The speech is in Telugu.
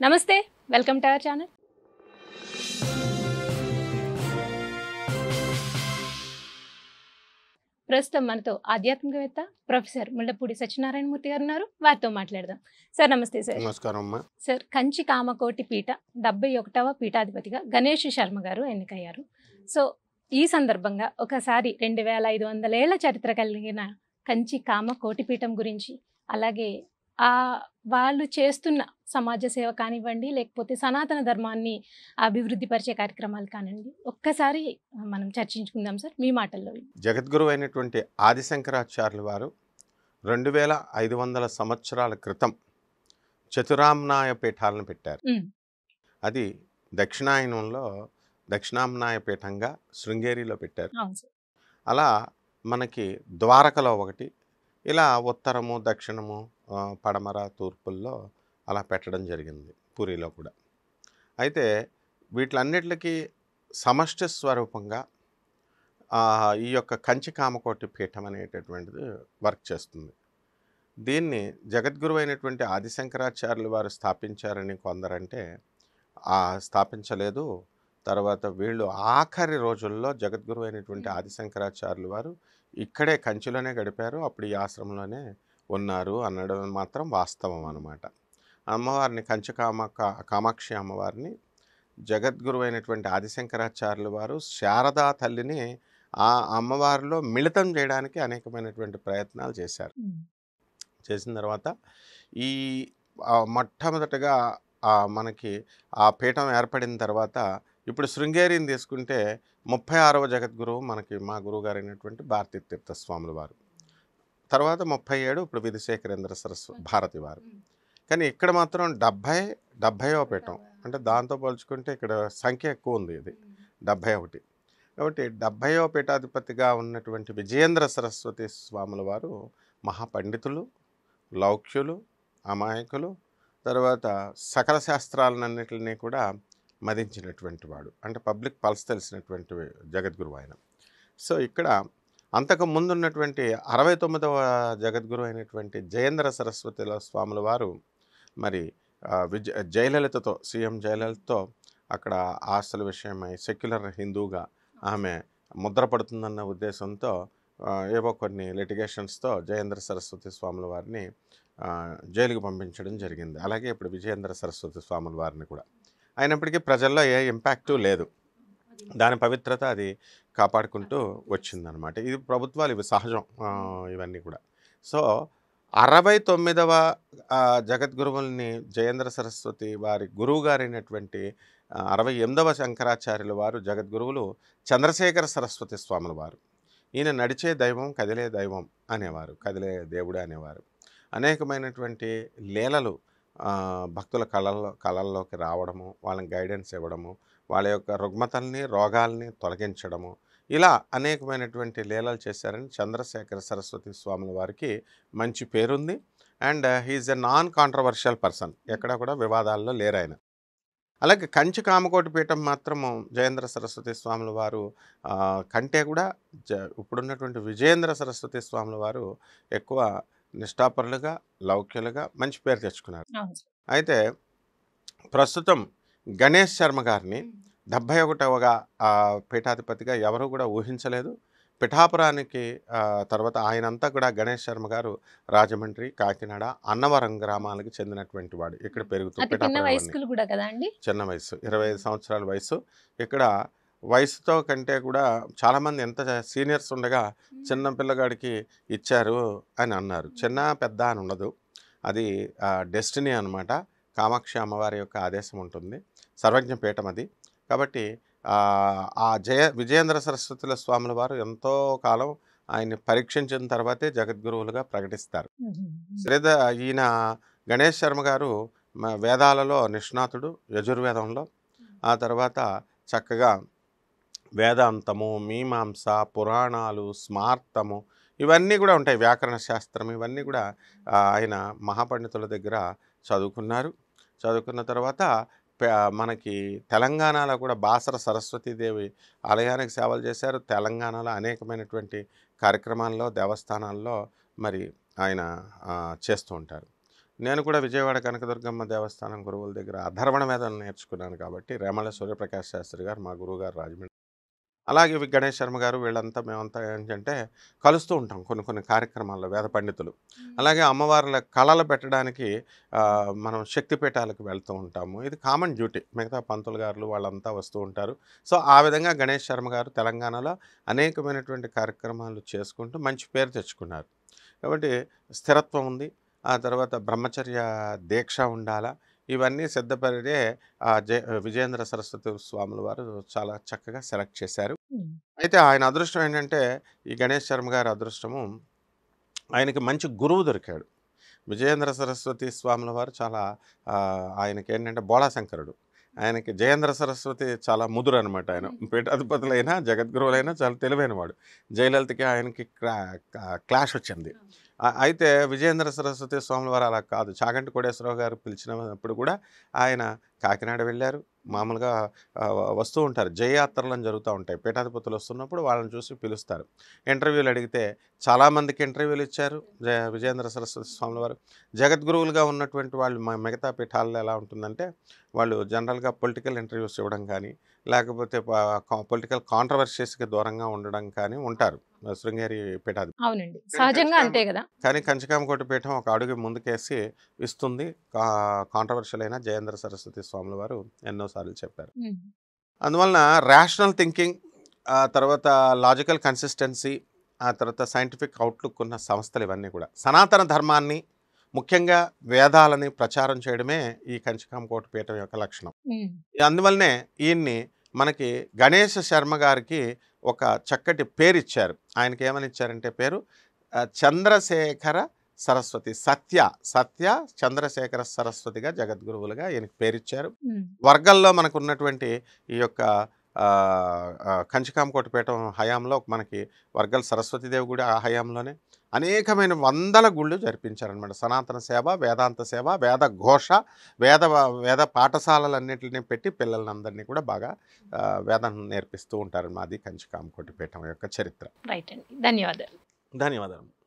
నమస్తే. Welcome to our channel. ప్రస్తుతం మనతో ఆధ్యాత్మికవేత్త ప్రొఫెసర్ ముళ్ళపూడి సత్యనారాయణ మూర్తి గారు ఉన్నారు. వారితో మాట్లాడదాం. సార్ నమస్తే సార్. నమస్కారం అమ్మా. సార్, కంచి కామకోటి పీఠ 71వ పీఠాధిపతిగా గణేష్ శర్మ గారు ఎన్నికయ్యారు. సో ఈ సందర్భంగా ఒకసారి 2500 ఏళ్ల చరిత్ర కలిగిన కంచి కామకోటి పీఠం గురించి, అలాగే వాళ్ళు చేస్తున్న సమాజ సేవ కానివ్వండి, లేకపోతే సనాతన ధర్మాన్ని అభివృద్ధి పరిచే కార్యక్రమాలు కానివ్వండి, ఒక్కసారి మనం చర్చించుకుందాం సార్ మీ మాటల్లో. జగద్గురు అయినటువంటి ఆదిశంకరాచార్యుల వారు 2500 సంవత్సరాల క్రితం చతురామ్నాయ పీఠాలను పెట్టారు. అది దక్షిణాయనంలో దక్షిణామ్నాయ పీఠంగా శృంగేరిలో పెట్టారు. అలా మనకి ద్వారకలో ఒకటి, ఇలా ఉత్తరము దక్షిణము పడమర తూర్పుల్లో అలా పెట్టడం జరిగింది, పూరిలో కూడా. అయితే వీటిలన్నిటికీ సమష్టి స్వరూపంగా ఈ యొక్క కంచి కామకోటి పీఠం అనేటటువంటిది వర్క్ చేస్తుంది. దీన్ని జగద్గురు అయినటువంటి ఆదిశంకరాచార్యులు వారు స్థాపించారని కొందరంటే స్థాపించలేదు. తర్వాత వీళ్ళు ఆఖరి రోజుల్లో జగద్గురు అయినటువంటి ఆదిశంకరాచార్యులు వారు ఇక్కడే కంచిలోనే గడిపారు, అప్పుడు ఈ ఆశ్రమంలోనే ఉన్నారు అనడం మాత్రం వాస్తవం అన్నమాట. అమ్మవారిని కామాక్షి అమ్మవారిని జగద్గురు అయినటువంటి ఆదిశంకరాచార్యుల వారు శారదా తల్లిని ఆ అమ్మవారిలో మిళితం చేయడానికి అనేకమైనటువంటి ప్రయత్నాలు చేశారు. చేసిన తర్వాత ఈ మొట్టమొదటగా మనకి ఆ పీఠం ఏర్పడిన తర్వాత ఇప్పుడు శృంగేరిని తీసుకుంటే 36వ జగద్గురువు మనకి మా గురువుగారు అయినటువంటి భారతీ తీర్థస్వాముల వారు. తర్వాత 37 ఇప్పుడు విధుశేఖరేంద్ర సరస్వతి భారతి వారు. కానీ ఇక్కడ మాత్రం 70వ పీఠం, అంటే దాంతో పోల్చుకుంటే ఇక్కడ సంఖ్య ఎక్కువ ఉంది, ఇది 71. కాబట్టి 70వ పీఠాధిపతిగా ఉన్నటువంటి విజయేంద్ర సరస్వతి స్వాముల వారు మహాపండితులు, లౌక్యులు, అమాయకులు, తర్వాత సకల శాస్త్రాలన్నింటినీ కూడా మదించినటువంటి వాడు, అంటే పబ్లిక్ పల్స్ తెలిసినటువంటి జగద్గురువు ఆయన. సో ఇక్కడ అంతకు ముందున్నటువంటి 69వ జగద్గురు అయినటువంటి జయేంద్ర సరస్వతి స్వాముల వారు మరి జయలలితతో, సీఎం జయలలితతో అక్కడ ఆస్తుల విషయమై సెక్యులర్ హిందూగా ఆమె ముద్రపడుతుందన్న ఉద్దేశంతో ఏవో కొన్ని లిటిగేషన్స్తో జయేంద్ర సరస్వతి స్వాముల వారిని జైలుకు పంపించడం జరిగింది. అలాగే ఇప్పుడు విజయేంద్ర సరస్వతి స్వాముల వారిని కూడా. అయినప్పటికీ ప్రజల్లో ఏ ఇంపాక్టు లేదు, దాని పవిత్రత అది కాపాడుకుంటూ వచ్చిందనమాట. ఇది ప్రభుత్వాలు, ఇవి సహజం ఇవన్నీ కూడా. సో 69వ జగద్గురువుల్ని జయేంద్ర సరస్వతి వారి గురువు గారైనటువంటి 68వ శంకరాచార్యుల వారు జగద్గురువులు చంద్రశేఖర సరస్వతి స్వాముల వారు. ఈయన నడిచే దైవం, కదిలే దైవం అనేవారు, కదిలే దేవుడు అనేవారు. అనేకమైనటువంటి లీలలు భక్తుల కళల్లోకి రావడము, వాళ్ళని గైడెన్స్ ఇవ్వడము, వాళ్ళ యొక్క రుగ్మతల్ని రోగాల్ని తొలగించడము, ఇలా అనేకమైనటువంటి లీలలు చేశారని చంద్రశేఖర సరస్వతి స్వాముల వారికి మంచి పేరుంది. And he is a non controversial person, ఎక్కడ కూడా వివాదాల్లో లేరాయన. అలాగే కంచి కామకోటి పీఠం మాత్రము జయేంద్ర సరస్వతి స్వాముల వారు కంటే కూడా ఇప్పుడున్నటువంటి విజయేంద్ర సరస్వతి స్వాముల వారు ఎక్కువ నిష్ఠాపరులుగా, లౌక్యులుగా మంచి పేరు తెచ్చుకున్నారు. అయితే ప్రస్తుతం గణేష్ శర్మ గారిని 71వ పీఠాధిపతిగా ఎవరు కూడా ఊహించలేదు. పిఠాపురానికి తర్వాత ఆయనంతా కూడా గణేష్ శర్మ గారు రాజమండ్రి, కాకినాడ, అన్నవరం గ్రామాలకు చెందినటువంటి వాడు. ఇక్కడ చిన్న వయసు 25 సంవత్సరాల వయసు. ఇక్కడ వయసుతో కంటే కూడా చాలామంది ఎంత సీనియర్స్ ఉండగా చిన్న పిల్లగాడికి ఇచ్చారు అని అన్నారు. చిన్న పెద్ద అని ఉండదు, అది డెస్టినీ అనమాట. కామాక్షి అమ్మవారి యొక్క ఆదేశం ఉంటుంది, సర్వజ్ఞ పీఠం అది. కాబట్టి విజయేంద్ర సరస్వతుల స్వాముల వారు ఎంతో కాలం ఆయన్ని పరీక్షించిన తర్వాతే జగద్గురువులుగా ప్రకటిస్తారు. లేదా ఈయన గణేష్ శర్మ గారు వేదాలలో నిష్ణాతుడు, యజుర్వేదంలో. ఆ తర్వాత చక్కగా వేదాంతము, మీమాంస, పురాణాలు, స్మార్తము ఇవన్నీ కూడా ఉంటాయి, వ్యాకరణ శాస్త్రం ఇవన్నీ కూడా ఆయన మహాపండితుల దగ్గర చదువుకున్నారు. చదువుకున్న తర్వాత మనకి తెలంగాణలో కూడా బాసర సరస్వతీదేవి ఆలయానికి సేవలు చేశారు. తెలంగాణలో అనేకమైనటువంటి కార్యక్రమాల్లో, దేవస్థానాల్లో మరి ఆయన చేస్తూ ఉంటారు. నేను కూడా విజయవాడ కనకదుర్గమ్మ దేవస్థానం గురువుల దగ్గర అధర్వణ మీద నేర్చుకున్నాను కాబట్టి రేమళ్ళ సూర్యప్రకాష్ శాస్త్రి గారు మా గురువుగారు రాజమండ్రి. అలాగే గణేష్ శర్మ గారు వీళ్ళంతా మేమంతా ఏంటంటే కలుస్తూ ఉంటాం కొన్ని కొన్ని కార్యక్రమాల్లో వేద పండితులు. అలాగే అమ్మవార్ల కళలు పెట్టడానికి మనం శక్తిపీఠాలకు వెళ్తూ ఉంటాము. ఇది కామన్ డ్యూటీ. మిగతా పంతులు గారులు వాళ్ళంతా వస్తూ ఉంటారు. సో ఆ విధంగా గణేష్ శర్మ గారు తెలంగాణలో అనేకమైనటువంటి కార్యక్రమాలు చేసుకుంటూ మంచి పేరు తెచ్చుకున్నారు. కాబట్టి స్థిరత్వం ఉంది. ఆ తర్వాత బ్రహ్మచర్య దీక్ష ఉండాలా. ఇవన్నీ సిద్ధపడే విజయేంద్ర సరస్వతి స్వాముల వారు చాలా చక్కగా సెలెక్ట్ చేశారు. ఉమ్. అయితే ఆయన అదృష్టం ఏంటంటే ఈ గణేష్ శర్మ గారి అదృష్టము ఆయనకి మంచి గురువు దొరికాడు. విజయేంద్ర సరస్వతి స్వాముల వారు చాలా ఆయనకి ఏంటంటే బోళాశంకరుడు. ఆయనకి జయేంద్ర సరస్వతి చాలా ముదురు అనమాట. ఆయన పీఠాధిపతులైనా జగద్గురువులైనా చాలా తెలివైనవాడు. జయలలితకి ఆయనకి క్లాష్ వచ్చింది. అయితే విజయేంద్ర సరస్వతి స్వాముల వారు అలా కాదు. చాగంటి కోటేశ్వరరావు గారు పిలిచినప్పుడు కూడా ఆయన కాకినాడ వెళ్ళారు. మామూలుగా వస్తూ ఉంటారు. జయయాత్రలను జరుగుతూ ఉంటాయి. పీఠాధిపతులు వస్తున్నప్పుడు వాళ్ళని చూసి పిలుస్తారు. ఇంటర్వ్యూలు అడిగితే చాలామందికి ఇంటర్వ్యూలు ఇచ్చారు విజయేంద్ర సరస్వతి స్వాముల వారు. జగద్గురువులుగా ఉన్నటువంటి వాళ్ళు మిగతా పీఠాల్లో ఎలా ఉంటుందంటే వాళ్ళు జనరల్గా పొలిటికల్ ఇంటర్వ్యూస్ ఇవ్వడం కానీ, లేకపోతే పొలిటికల్ కాంట్రవర్సీస్కి దూరంగా ఉండడం కానీ ఉంటారు శృంగేరి పీఠాధిపతి. అవునండి, సహజంగా అంతే కదా. కానీ కంచికామకోటి పీఠం ఒక అడుగు ముందుకేసి ఇస్తుంది. కాంట్రవర్షియల్ అయిన జయేంద్ర సరస్వతి స్వాముల వారు ఎన్నోసార్లు చెప్పారు. ఉమ్. అందువలన రేషనల్ థింకింగ్, ఆ తర్వాత లాజికల్ కన్సిస్టెన్సీ, ఆ తర్వాత సైంటిఫిక్ అవుట్లుక్ ఉన్న సంస్థలు ఇవన్నీ కూడా సనాతన ధర్మాన్ని ముఖ్యంగా వేదాలని ప్రచారం చేయడమే ఈ కంచికామకోటి పీఠం యొక్క లక్షణం. ఉమ్. అందువల్లనే ఈయన్ని మనకి గణేష్ శర్మ గారికి ఒక చక్కటి పేరు ఇచ్చారు. ఆయనకి ఏమని ఇచ్చారంటే పేరు చంద్రశేఖర సరస్వతి. సత్య చంద్రశేఖర సరస్వతిగా జగద్గురువులుగా ఈయనకి పేరిచ్చారు. ఉమ్. వర్గంలో మనకు ఉన్నటువంటి ఈ యొక్క కంచికామకోటి పీఠం హయాంలో మనకి వర్గల్ సరస్వతీదేవి గుడి ఆ హయాంలోనే అనేకమైన వందల గుళ్ళు జరిపించారనమాట. సనాతన సేవ, వేదాంత సేవ, వేద ఘోష, వేద పాఠశాలలన్నింటినీ పెట్టి పిల్లలందరినీ కూడా బాగా వేదం నేర్పిస్తూ ఉంటారు. మాది కంచికామకోటి పీఠం యొక్క చరిత్ర. రైట్ అండి, ధన్యవాదాలు. ధన్యవాదాలు.